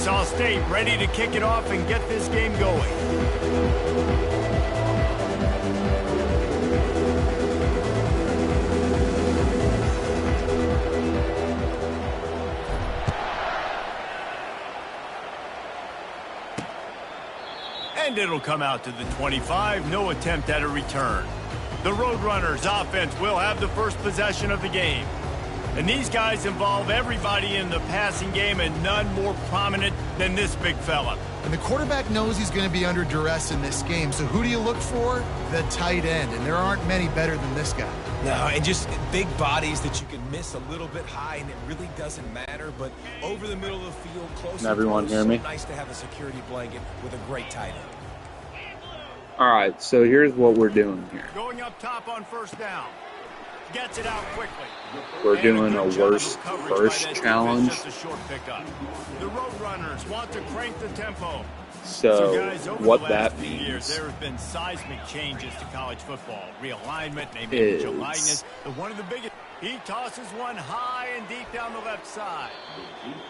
Kennesaw State ready to kick it off and get this game going. And it'll come out to the 25. No attempt at a return. The Roadrunners offense will have the first possession of the game. And these guys involve everybody in the passing game, and none more prominent than this big fella. And the quarterback knows he's going to be under duress in this game. So who do you look for? The tight end. And there aren't many better than this guy. No, and just big bodies that you can miss a little bit high, and it really doesn't matter. But over the middle of the field, close. Can everyone hear me? Nice to have a security blanket with a great tight end. All right, so here's what we're doing here. Going up top on first down. Gets it out quickly. We're doing a worst first challenge. The Roadrunners want to crank the tempo. So guys, what that means there have been seismic changes to college football. Realignment, maybe Julinus. One of the biggest. He tosses one high and deep down the left side.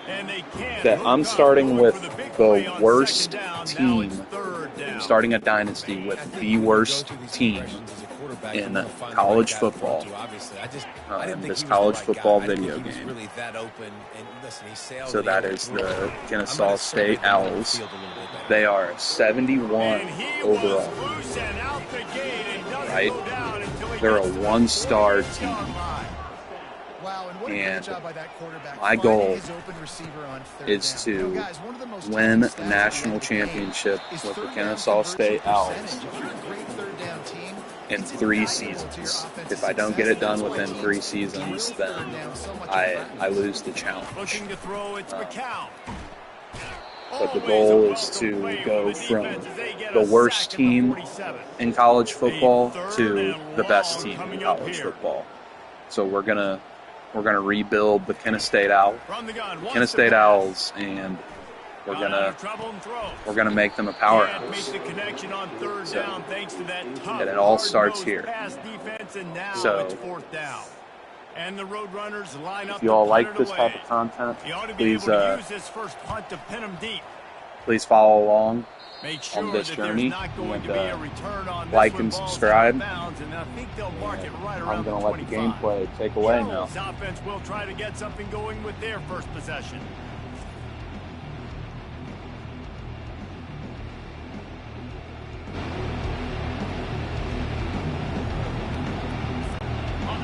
And they can't. That I'm starting with the worst team. I'm starting a dynasty with the worst team in college football. This college football video game. So that is the Kennesaw State Owls. They are 71 overall. Right? They're a one-star team. And my goal is to win a national championship with the Kennesaw State Owls in 3 seasons. If I don't get it done within 3 seasons, then I lose the challenge. But the goal is to go from the worst team in college football to the best team in college football. So we're gonna rebuild the Kennesaw State Owls, and we're gonna make them a powerhouse. So, and it all starts here. So if you all like this type of content, please follow along on this journey, and like and subscribe. I'm going to let the gameplay take away now. Offense will try to get something going with their first possession.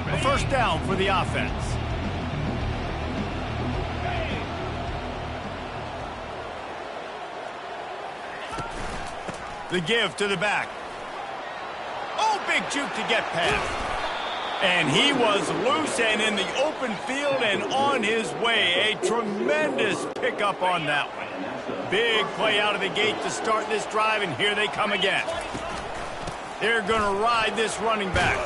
A first down for the offense. The give to the back. Oh, big juke to get past. And he was loose and in the open field and on his way. A tremendous pickup on that one. Big play out of the gate to start this drive, and here they come again. They're going to ride this running back.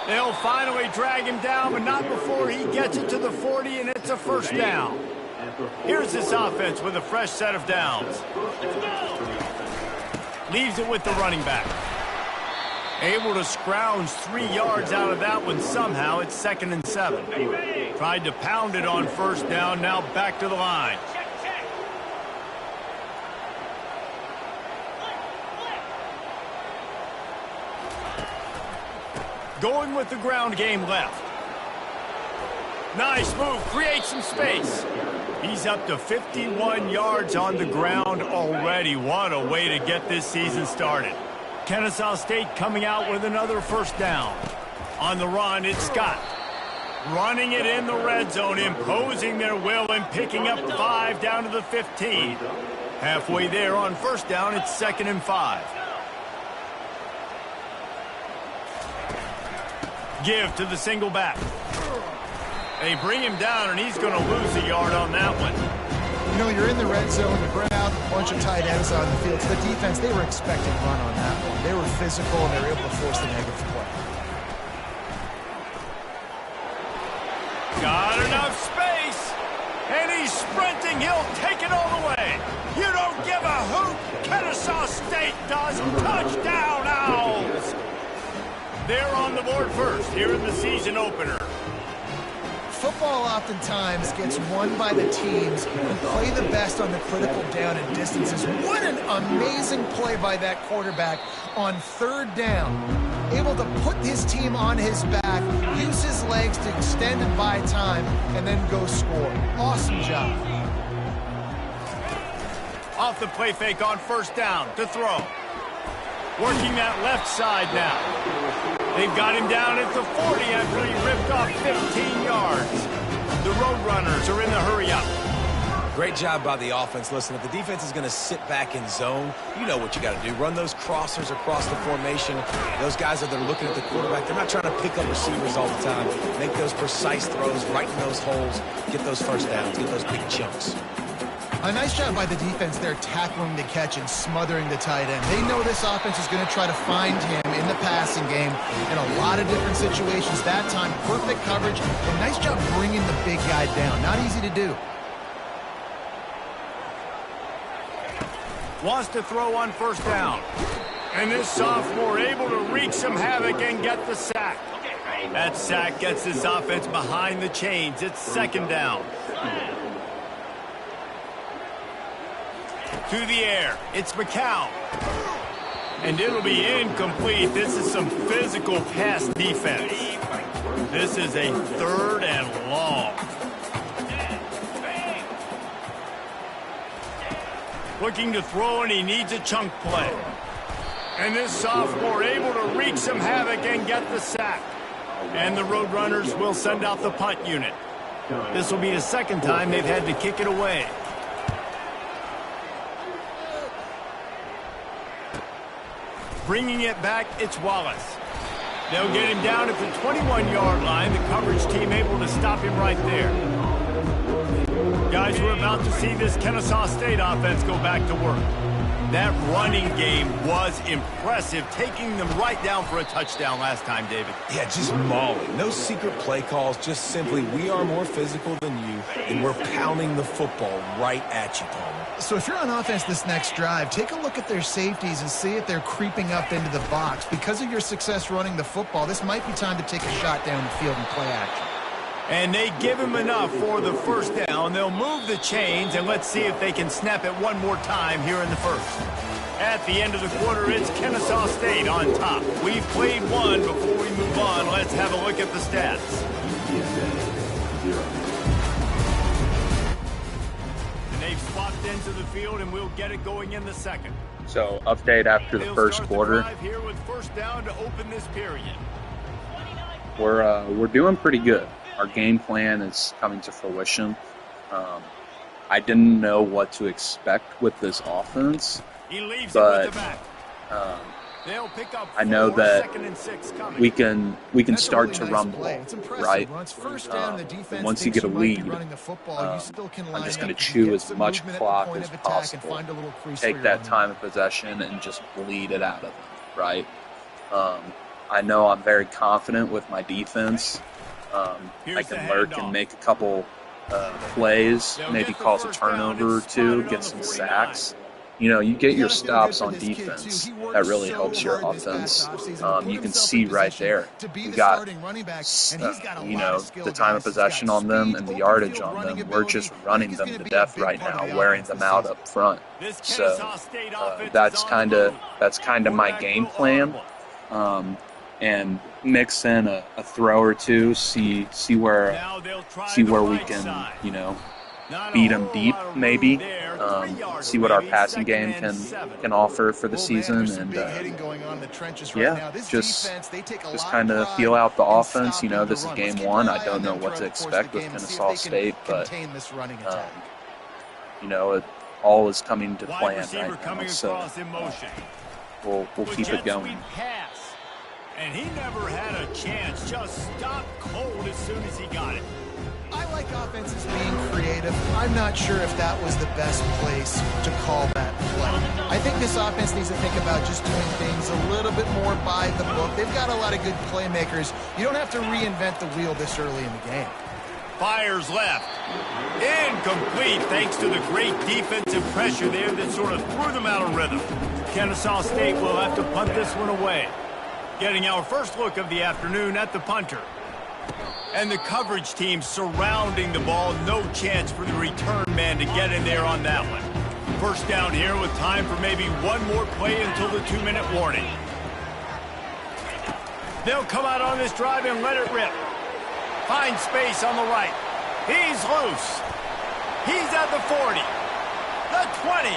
They'll finally drag him down, but not before he gets it to the 40, and it's a first down. Here's this offense with a fresh set of downs. Leaves it with the running back. Able to scrounge 3 yards out of that one somehow. It's 2nd and 7. Tried to pound it on first down, now back to the line. Going with the ground game left. Nice move, creates some space. He's up to 51 yards on the ground already. What a way to get this season started. Kennesaw State coming out with another first down. On the run, it's Scott. Running it in the red zone, imposing their will and picking up 5 down to the 15. Halfway there on first down, it's 2nd and 5. Give to the single back. They bring him down, and he's going to lose a yard on that one. You know, you're in the red zone, you bring out a bunch of tight ends on the field. To the defense, they were expecting run on that one. They were physical, and they were able to force the negative play. Got enough space, and he's sprinting. He'll take it all the way. You don't give a hoot. Kennesaw State does. Touchdown, Owls. They're on the board first here in the season opener. Football oftentimes gets won by the teams who play the best on the critical down and distances. What an amazing play by that quarterback on 3rd down. Able to put his team on his back, use his legs to extend and buy time, and then go score. Awesome job. Off the play fake on 1st down to throw. Working that left side now. They've got him down at the 40 after he ripped off 15 yards. The Roadrunners are in the hurry-up. Great job by the offense. Listen, if the defense is going to sit back in zone, you know what you got to do. Run those crossers across the formation. Those guys that are looking at the quarterback, they're not trying to pick up receivers all the time. Make those precise throws right in those holes. Get those 1st downs. Get those big chunks. A nice job by the defense there, tackling the catch and smothering the tight end. They know this offense is going to try to find him in the passing game in a lot of different situations. That time, perfect coverage, and nice job bringing the big guy down. Not easy to do. Wants to throw on 1st down. And this sophomore able to wreak some havoc and get the sack. That sack gets this offense behind the chains. It's 2nd down. To the air, it's McCown. And it'll be incomplete. This is some physical pass defense. This is a 3rd and long. Looking to throw, and he needs a chunk play. And this sophomore able to wreak some havoc and get the sack. And the Roadrunners will send out the punt unit. This will be the 2nd time they've had to kick it away. Bringing it back, it's Wallace. They'll get him down at the 21-yard line. The coverage team able to stop him right there. Guys, we're about to see this Kennesaw State offense go back to work. That running game was impressive, taking them right down for a touchdown last time, David. Yeah, just mauling. No secret play calls, just simply we are more physical than you, and we're pounding the football right at you, Palmer. So if you're on offense this next drive, take a look at their safeties and see if they're creeping up into the box. Because of your success running the football, this might be time to take a shot down the field and play action. And they give him enough for the 1st down. They'll move the chains, and let's see if they can snap it one more time here in the 1st. At the end of the quarter, it's Kennesaw State on top. We've played one. Before we move on, let's have a look at the stats. And they've swapped into the field, and we'll get it going in the 2nd. So, update after the 1st quarter. Here with 1st down to open this period. We're doing pretty good. Our game plan is coming to fruition. I didn't know what to expect with this offense, but I know that we can start to run the ball, right? Once you get a lead, I'm just going to chew as much clock as possible, take that time of possession, and just bleed it out of them, right? I know I'm very confident with my defense. I can lurk and make a couple plays, maybe cause a turnover or two, get some sacks. You know, you get your stops on defense. That really helps your offense. You can see right there. We got, the time of possession on them and the yardage on them. We're just running them to death right now, wearing them out up front. So that's kind of my game plan. And mix in a throw or two, see where we can, beat them deep, maybe. See what our passing game can offer for the season, and just kind of feel out the offense. This is game one. I don't know what to expect with Kennesaw State, but it all is coming to plan right now. So we'll keep it going. And he never had a chance, just stopped cold as soon as he got it. I like offenses being creative. I'm not sure if that was the best place to call that play. I think this offense needs to think about just doing things a little bit more by the book. They've got a lot of good playmakers. You don't have to reinvent the wheel this early in the game. Fires left. Incomplete thanks to the great defensive pressure there that sort of threw them out of rhythm. Kennesaw State will have to punt this one away. Getting our first look of the afternoon at the punter. And the coverage team surrounding the ball. No chance for the return man to get in there on that one. First down here with time for maybe one more play until the 2-minute warning. They'll come out on this drive and let it rip. Find space on the right. He's loose. He's at the 40. The 20.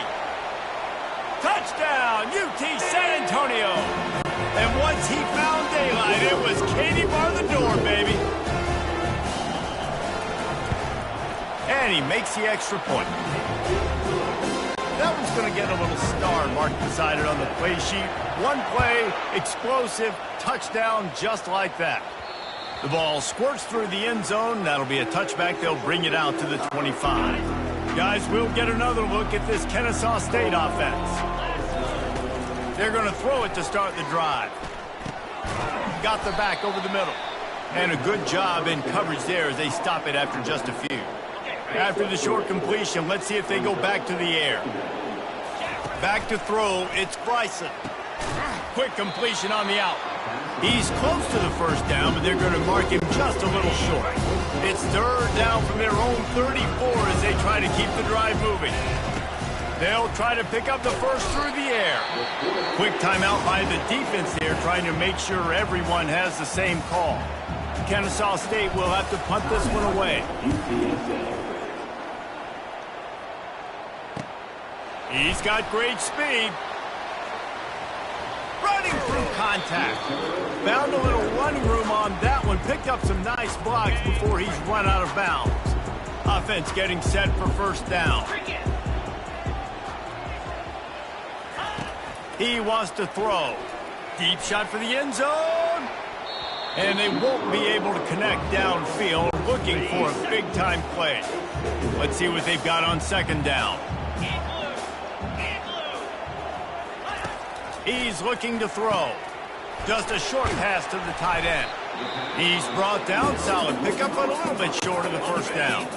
Touchdown, UT San Antonio. And once he found daylight, it was Katie bar the door, baby. And he makes the extra point. That one's going to get a little star mark beside it on the play sheet. One play, explosive, touchdown, just like that. The ball squirts through the end zone. That'll be a touchback. They'll bring it out to the 25. Guys, we'll get another look at this Kennesaw State offense. They're going to throw it to start the drive. Got the back over the middle. And a good job in coverage there as they stop it after just a few. After the short completion, let's see if they go back to the air. Back to throw, it's Bryson. Quick completion on the out. He's close to the first down, but they're going to mark him just a little short. It's third down from their own 34 as they try to keep the drive moving. They'll try to pick up the first through the air. Quick timeout by the defense here, trying to make sure everyone has the same call. Kennesaw State will have to punt this one away. He's got great speed. Running through contact. Found a little running room on that one. Picked up some nice blocks before he's run out of bounds. Offense getting set for first down. He wants to throw. Deep shot for the end zone. And they won't be able to connect downfield. Looking for a big-time play. Let's see what they've got on second down. He's looking to throw. Just a short pass to the tight end. He's brought down. Solid pickup, but a little bit short of the first down.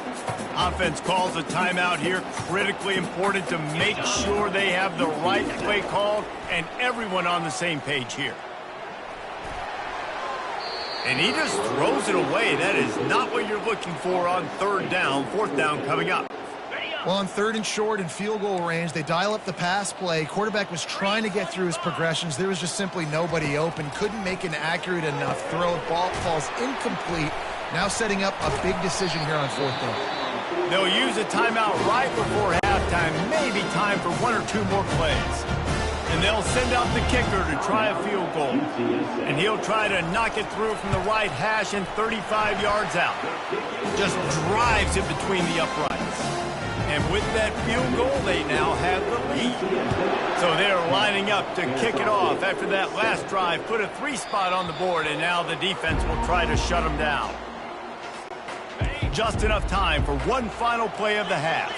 Offense calls a timeout here. Critically important to make sure they have the right play called and everyone on the same page here. And he just throws it away. That is not what you're looking for on third down. Fourth down coming up. Well, on third and short and field goal range, they dial up the pass play. Quarterback was trying to get through his progressions. There was just simply nobody open. Couldn't make an accurate enough throw. Ball falls incomplete. Now setting up a big decision here on fourth down. They'll use a timeout right before halftime. Maybe time for one or two more plays. And they'll send out the kicker to try a field goal. And he'll try to knock it through from the right hash and 35 yards out. Just drives it between the uprights. And with that field goal, they now have the lead. So they're lining up to kick it off after that last drive. Put a 3-spot on the board, and now the defense will try to shut them down. Just enough time for one final play of the half.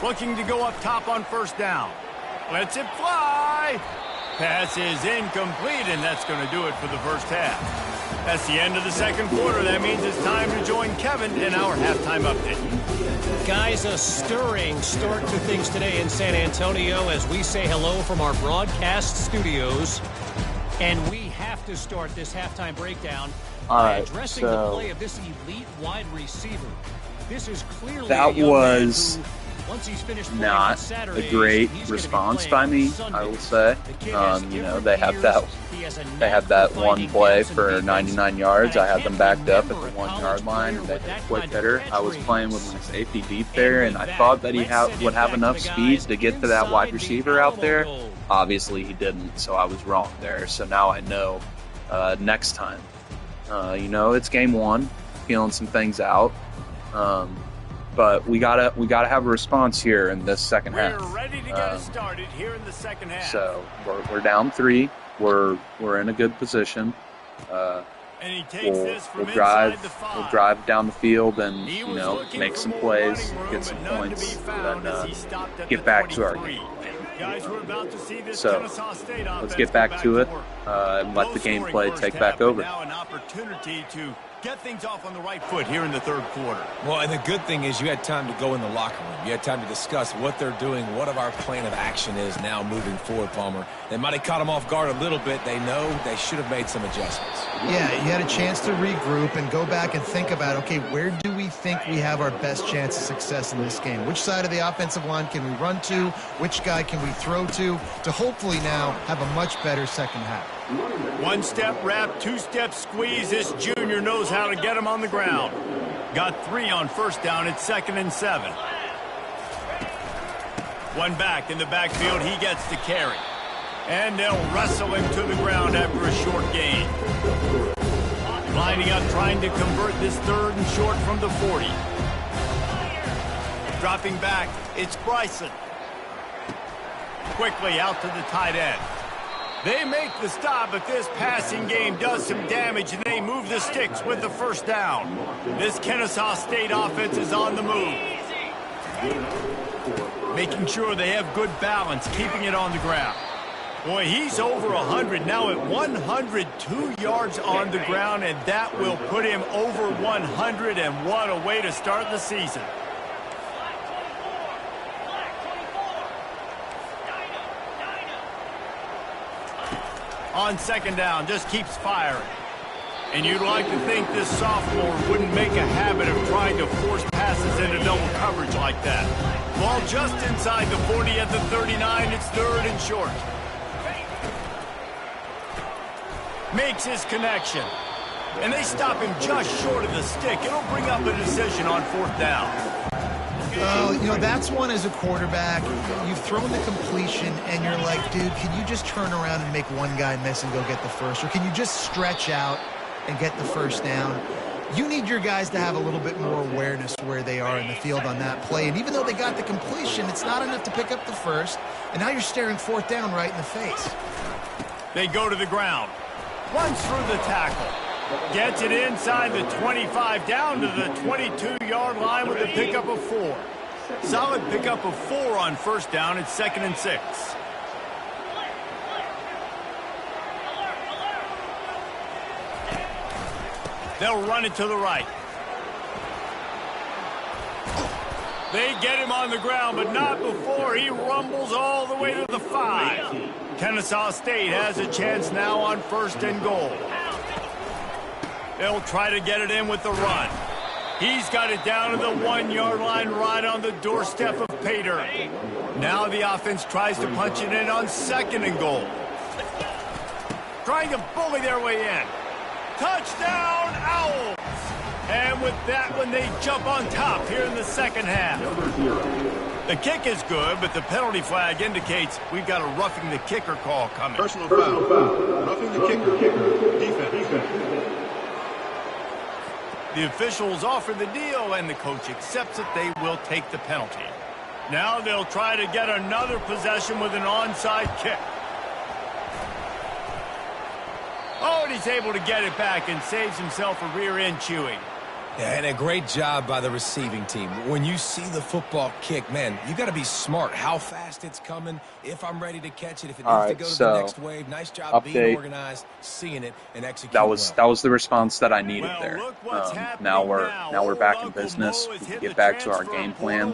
Looking to go up top on first down. Lets it fly. Pass is incomplete, and that's going to do it for the first half. That's the end of the second quarter. That means it's time to join Kevin in our halftime update. Guys, a stirring start to things today in San Antonio as we say hello from our broadcast studios. And we have to start this halftime breakdown by addressing the play of this elite wide receiver. This is clearly that was once he's finished not a great response by me, I will say. You know, they had that one play for 99 yards. I had them backed up at the 1-yard line, and they had a quick hitter. I was playing with my safety deep there, and I thought that he would have enough speed to get to that wide receiver out there. Obviously, he didn't, so I was wrong there. So now I know next time. You know, it's game one, feeling some things out. But we gotta have a response here in this second half. We're ready to get it started here in the second half. So we're down 3. We're in a good position. And he takes this from we'll drive down the field and make some plays, get some points, and then get back to our game. So let's get back to it and let the gameplay take back over. Now an opportunity to get things off on the right foot here in the third quarter. Well, and the good thing is you had time to go in the locker room. You had time to discuss what they're doing, what of our plan of action is now moving forward, Palmer. They might have caught them off guard a little bit. They know they should have made some adjustments. Yeah, you had a chance to regroup and go back and think about, okay, where do we think we have our best chance of success in this game? Which side of the offensive line can we run to? Which guy can we throw to hopefully now have a much better second half? One-step wrap, two-step squeeze. This junior knows how to get him on the ground. Got 3 on first down. It's 2nd and 7. One back in the backfield. He gets to carry. And they'll wrestle him to the ground after a short gain. Lining up, trying to convert this 3rd and short from the 40. Dropping back, it's Bryson. Quickly out to the tight end. They make the stop, but this passing game does some damage, and they move the sticks with the first down. This Kennesaw State offense is on the move. Making sure they have good balance, keeping it on the ground. Boy, he's over 100 now at 102 yards on the ground, and that will put him over 100, and what a way to start the season. On second down, just keeps firing. And you'd like to think this sophomore wouldn't make a habit of trying to force passes into double coverage like that. Ball just inside the 40 at the 39. It's 3rd and short. Makes his connection. And they stop him just short of the stick. It'll bring up a decision on 4th down. Well, you know, that's one as a quarterback. You've thrown the completion, and you're like, dude, can you just turn around and make one guy miss and go get the first? Or can you just stretch out and get the first down? You need your guys to have a little bit more awareness where they are in the field on that play. And even though they got the completion, it's not enough to pick up the first. And now you're staring 4th down right in the face. They go to the ground. Runs through the tackle. Gets it inside the 25, down to the 22-yard line with a pickup of 4. Solid pickup of 4 on first down. It's 2nd and 6. They'll run it to the right. They get him on the ground, but not before he rumbles all the way to the 5. Kennesaw State has a chance now on 1st and goal. They'll try to get it in with the run. He's got it down to the 1-yard line right on the doorstep of Pater. Now the offense tries to punch it in on 2nd and goal. Trying to bully their way in. Touchdown, Owls! And with that one, they jump on top here in the second half. The kick is good, but the penalty flag indicates we've got a roughing the kicker call coming. Personal foul. Roughing the kicker. Defense. The officials offer the deal, and the coach accepts it. They will take the penalty. Now they'll try to get another possession with an onside kick. Oh, and he's able to get it back and saves himself a rear end chewing. Yeah, and a great job by the receiving team. When you see the football kick, man, you got to be smart. How fast it's coming, if I'm ready to catch it, if it needs to go to the next wave. Nice job being organized, seeing it, and executing. That was the response that I needed there. Now we're back in business. We can get back to our game plan.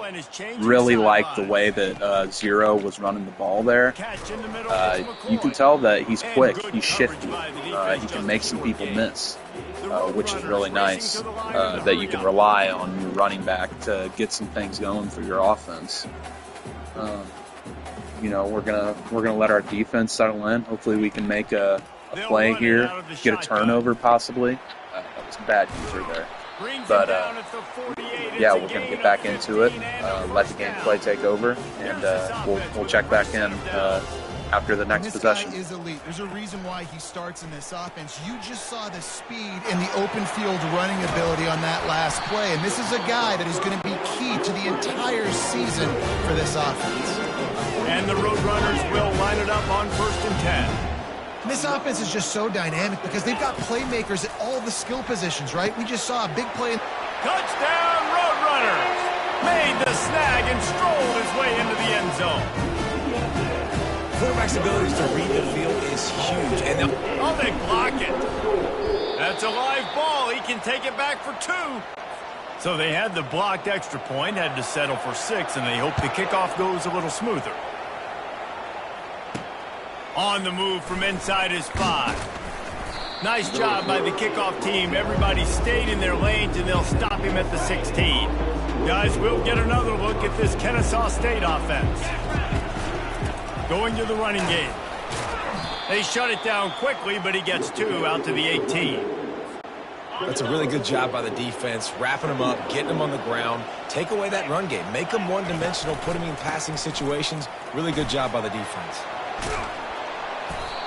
Really like the way that Zero was running the ball there. You can tell that he's quick, he's shifty, he can make some people miss. Which is really nice, that you can rely on your running back to get some things going for your offense. You know, we're gonna let our defense settle in. Hopefully, we can make a play here, get a turnover possibly. That was a bad user there, but yeah, we're gonna get back into it, let the gameplay take over, and we'll check back in after the next possession. This guy is elite. There's a reason why he starts in this offense. You just saw the speed and the open field running ability on that last play, and this is a guy that is going to be key to the entire season for this offense. And the Roadrunners will line it up on 1st and 10. And this offense is just so dynamic because they've got playmakers at all the skill positions, right? We just saw a big play. Touchdown, Roadrunners! Made the snag and strolled his way into the end zone. Quarterback's ability to read the field is huge. And oh, they block it. That's a live ball. He can take it back for 2. So they had the blocked extra point, had to settle for 6, and they hope the kickoff goes a little smoother. On the move from inside his 5. Nice job by the kickoff team. Everybody stayed in their lanes, and they'll stop him at the 16. Guys, we'll get another look at this Kennesaw State offense. Going to the running game. They shut it down quickly, but he gets 2 out to the 18. That's a really good job by the defense, wrapping them up, getting them on the ground. Take away that run game. Make them one-dimensional, put them in passing situations. Really good job by the defense.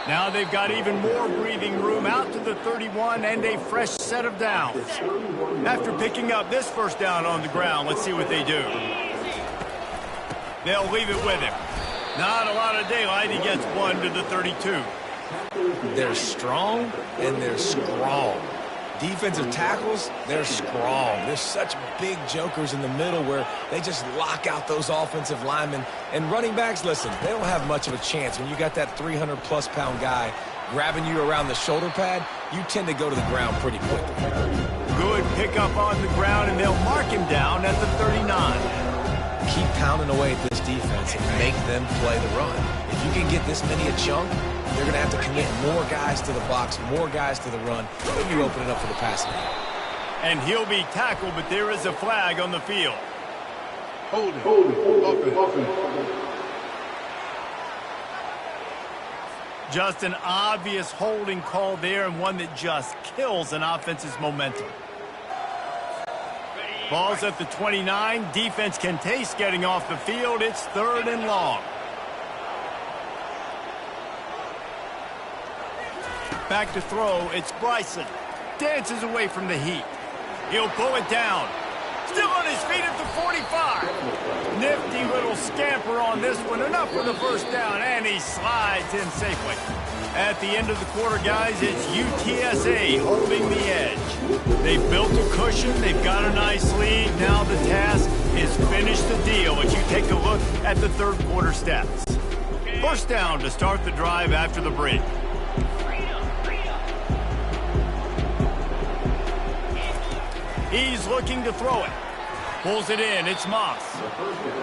Now they've got even more breathing room out to the 31 and a fresh set of downs. After picking up this first down on the ground, let's see what they do. They'll leave it with him. Not a lot of daylight. He gets 1 to the 32. They're strong and they're strong. Defensive tackles, they're strong. There's such big jokers in the middle where they just lock out those offensive linemen. And running backs, listen, they don't have much of a chance. When you got that 300-plus pound guy grabbing you around the shoulder pad, you tend to go to the ground pretty quickly. Good pickup on the ground, and they'll mark him down at the 39. Keep pounding away at this defense and make them play the run. If you can get this many a chunk, they're going to have to commit more guys to the box, more guys to the run. Then you open it up for the passing. And he'll be tackled, but there is a flag on the field. Holding. Just an obvious holding call there, and one that just kills an offense's momentum. Ball's at the 29. Defense can taste getting off the field. It's 3rd and long. Back to throw, it's Bryson. Dances away from the heat. He'll pull it down. Still on his feet at the 45. Nifty little scamper on this one. Enough for the first down, and he slides in safely. At the end of the quarter, guys, it's UTSA holding the edge. They've built a cushion. They've got a nice lead. Now the task is finish the deal as you take a look at the 3rd quarter stats. First down to start the drive after the break. He's looking to throw it. Pulls it in. It's Moss.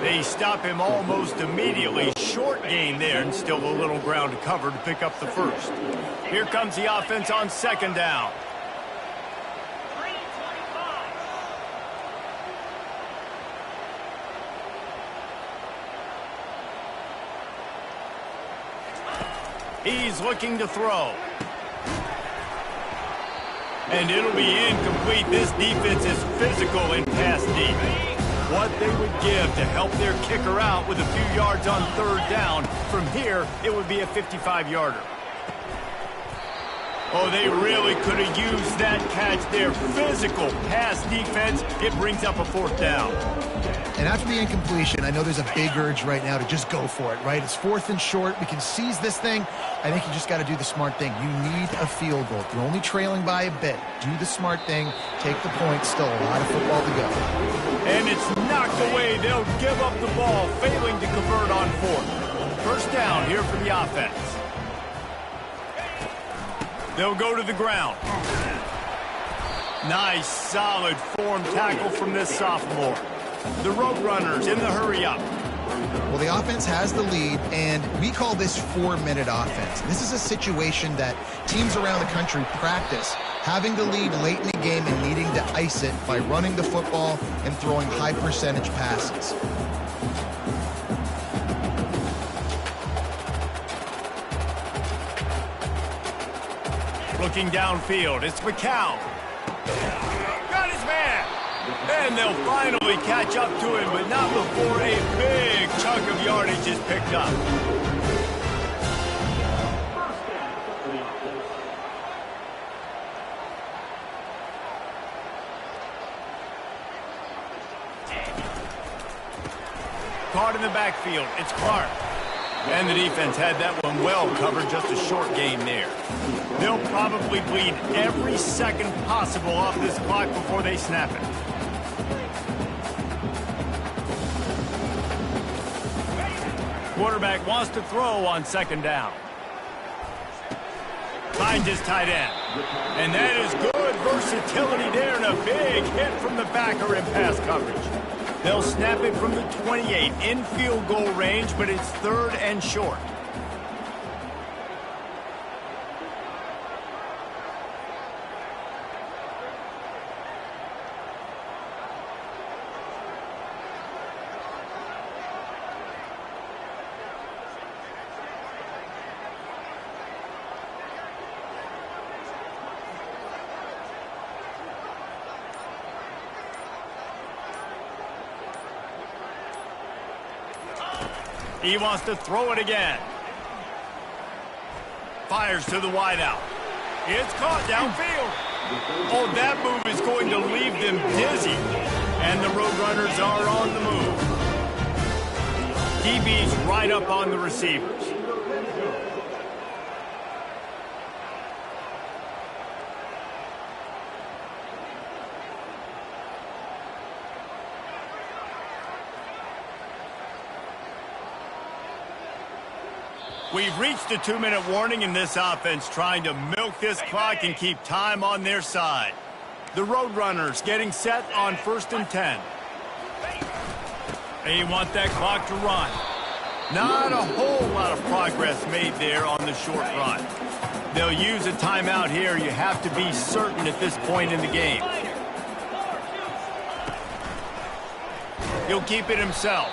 They stop him almost immediately. Short gain there, and still a little ground to cover to pick up the first. Here comes the offense on 2nd down. He's looking to throw. And it'll be incomplete. This defense is physical and pass deep. What they would give to help their kicker out with a few yards on 3rd down. From here, it would be a 55-yarder. Oh, they really could have used that catch there. Physical pass defense. It brings up a 4th down. And after the incompletion, I know there's a big urge right now to just go for it, right? It's 4th and short. We can seize this thing. I think you just got to do the smart thing. You need a field goal. You're only trailing by a bit. Do the smart thing. Take the point. Still a lot of football to go. And it's knocked away. They'll give up the ball, failing to convert on 4th. First down here for the offense. They'll go to the ground. Nice, solid form tackle from this sophomore. The Roadrunners in the hurry-up. Well, the offense has the lead, and we call this 4-minute offense. This is a situation that teams around the country practice, having the lead late in the game and needing to ice it by running the football and throwing high-percentage passes. Looking downfield, it's McCown. Got his man. And they'll finally catch up to him, but not before a big chunk of yardage is picked up. Caught in the backfield, it's Clark. And the defense had that one well covered, just a short gain there. They'll probably bleed every second possible off this clock before they snap it. Quarterback wants to throw on second down. Finds his tight end. And that is good versatility there and a big hit from the backer in pass coverage. They'll snap it from the 28 in field goal range, but it's 3rd and short. He wants to throw it again. Fires to the wideout. It's caught downfield. Oh, that move is going to leave them dizzy. And the Roadrunners are on the move. DB's right up on the receivers. We've reached a 2-minute warning in this offense, trying to milk this clock and keep time on their side. The Roadrunners getting set on 1st and 10. They want that clock to run. Not a whole lot of progress made there on the short run. They'll use a timeout here. You have to be certain at this point in the game. He'll keep it himself.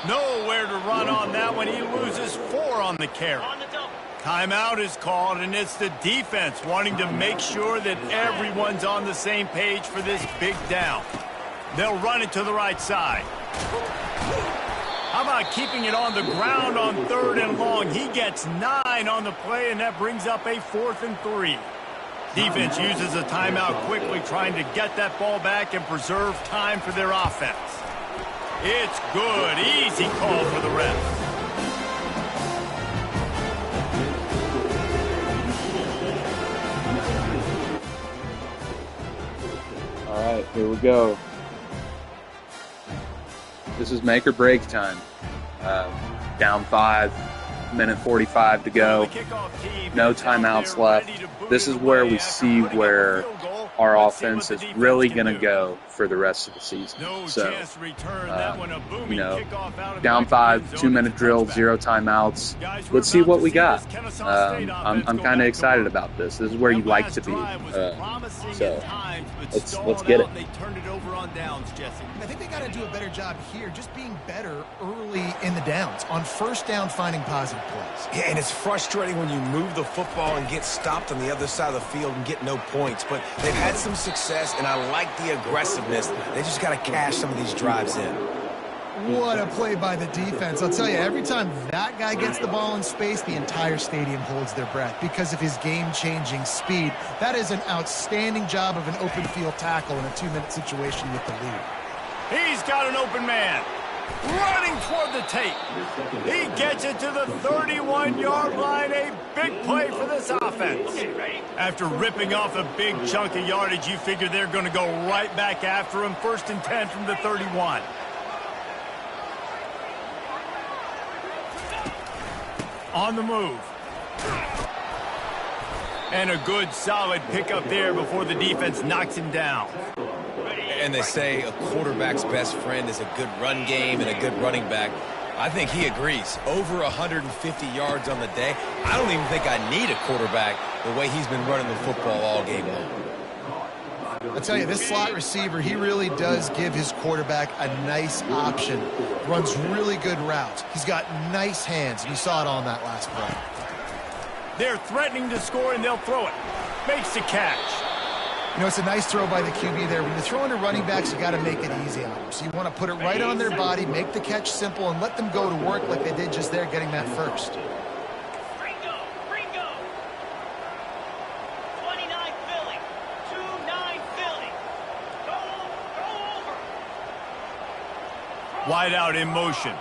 Nowhere to run on that one. He loses 4 on the carry. Timeout is called, and it's the defense wanting to make sure that everyone's on the same page for this big down. They'll run it to the right side. How about keeping it on the ground on 3rd and long? He gets 9 on the play, and that brings up a 4th and 3. Defense uses a timeout quickly, trying to get that ball back and preserve time for their offense. It's good. Easy call for the ref. All right, here we go. This is make or break time. Down 5, minute 45 to go. No timeouts left. This is where we see where our offense is really going to go for the rest of the season. So, down 5, 2-minute drill, 0 timeouts. Let's see what we got. I'm kind of excited about this. This is where you like to be. So, let's get it. I think they got to do a better job here, just being better early in the downs. On 1st down, finding positive plays. Yeah, and it's frustrating when you move the football and get stopped on the other side of the field and get no points. But they've had some success, and I like the aggressiveness. They just got to cash some of these drives in. What a play by the defense. I'll tell you, every time that guy gets the ball in space, the entire stadium holds their breath because of his game-changing speed. That is an outstanding job of an open field tackle in a 2-minute situation with the lead. He's got an open man. Running toward the tape. He gets it to the 31-yard line. A big play for this offense. After ripping off a big chunk of yardage, you figure they're going to go right back after him. 1st and 10 from the 31. On the move. And a good, solid pickup there before the defense knocks him down. And they say a quarterback's best friend is a good run game and a good running back. I think he agrees. Over 150 yards on the day. I don't even think I need a quarterback the way he's been running the football all game long. I'll tell you, this slot receiver, he really does give his quarterback a nice option. Runs really good routes. He's got nice hands, and you saw it on that last play. They're threatening to score, and they'll throw it. Makes the catch. You know, it's a nice throw by the QB there. When you're throwing to running backs, you got to make it easy on them. So you want to put it right on their body, make the catch simple, and let them go to work like they did just there, getting that first. Ringo. 29 Philly. 2-9 Philly. Go over. Wide out in motion.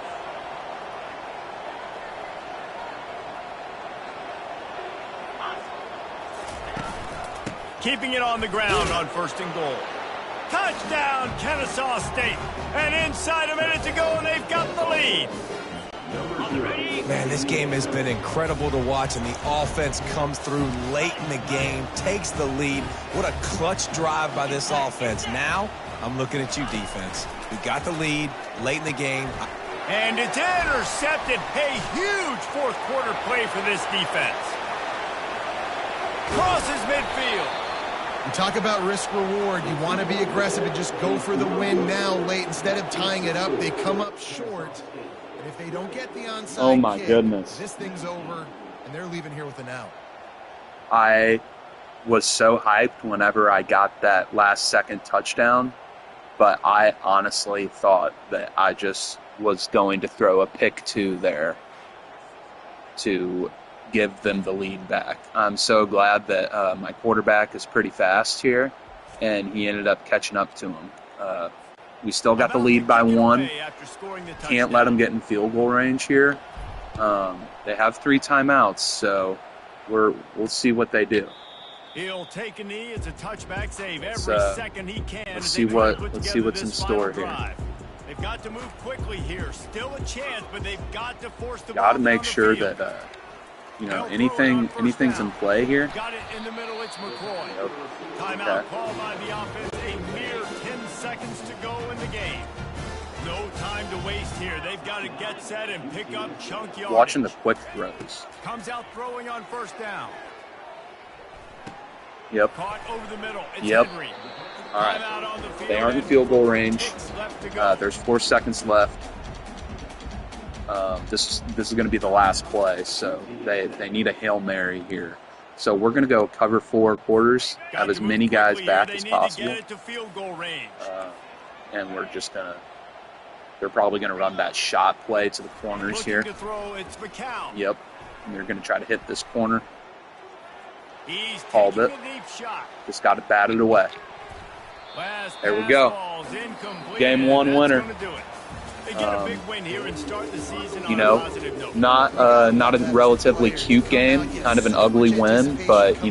Keeping it on the ground on 1st and goal. Touchdown, Kennesaw State. And inside a minute to go, and they've got the lead. Man, this game has been incredible to watch, and the offense comes through late in the game, takes the lead. What a clutch drive by this offense. Now, I'm looking at you, defense. We got the lead late in the game. And it's intercepted. A huge fourth quarter play for this defense. Crosses midfield. You talk about risk-reward. You want to be aggressive and just go for the win now late. Instead of tying it up, they come up short. And if they don't get the onside kick, goodness, this thing's over, and they're leaving here with an out. I was so hyped whenever I got that last-second touchdown, but I honestly thought that I just was going to throw a pick 2 there to give them the lead back. I'm so glad that my quarterback is pretty fast here, and he ended up catching up to him. We still got the lead by 1. Can't let them get in field goal range here. They have 3 timeouts, so we'll see what they do. He'll take a knee. It's a touchback save every second he can. Let's see what's in store here. They've got to move quickly here. Still a chance, but they've got to force the ball. Got to make sure that anything's in play here. Got it in the middle. It's McCoy. Yep. Timeout called by the offense. A mere 10 seconds to go in the game. No time to waste here. They've got to get set and pick up chunk yardage. Watching the quick throws. Comes out throwing on first down. Yep. Caught over the middle. It's yep. Henry. All right. They aren't in field goal range. There's 4 seconds left. This is going to be the last play, so they need a Hail Mary here. So we're going to go cover 4 quarters, have as many guys back as possible. And we're just going to – they're probably going to run that shot play to the corners here. Yep. And they're going to try to hit this corner. Called it. Just got to bat it away. There we go. Game 1 winner. Not a relatively cute game, kind of an ugly win, but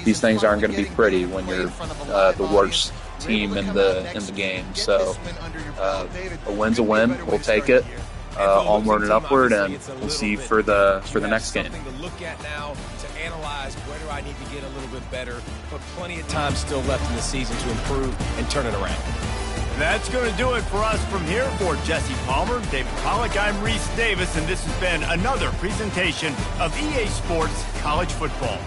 these things aren't going to be pretty when you're the worst team in the game. So a win's a win. We'll take it. Onward and upward, and we'll see you for the next game. Analyze where do I need to get a little bit better, but plenty of time still left in the season to improve and turn it around. That's going to do it for us from here. For Jesse Palmer, David Pollack, I'm Reese Davis, and this has been another presentation of EA Sports College Football.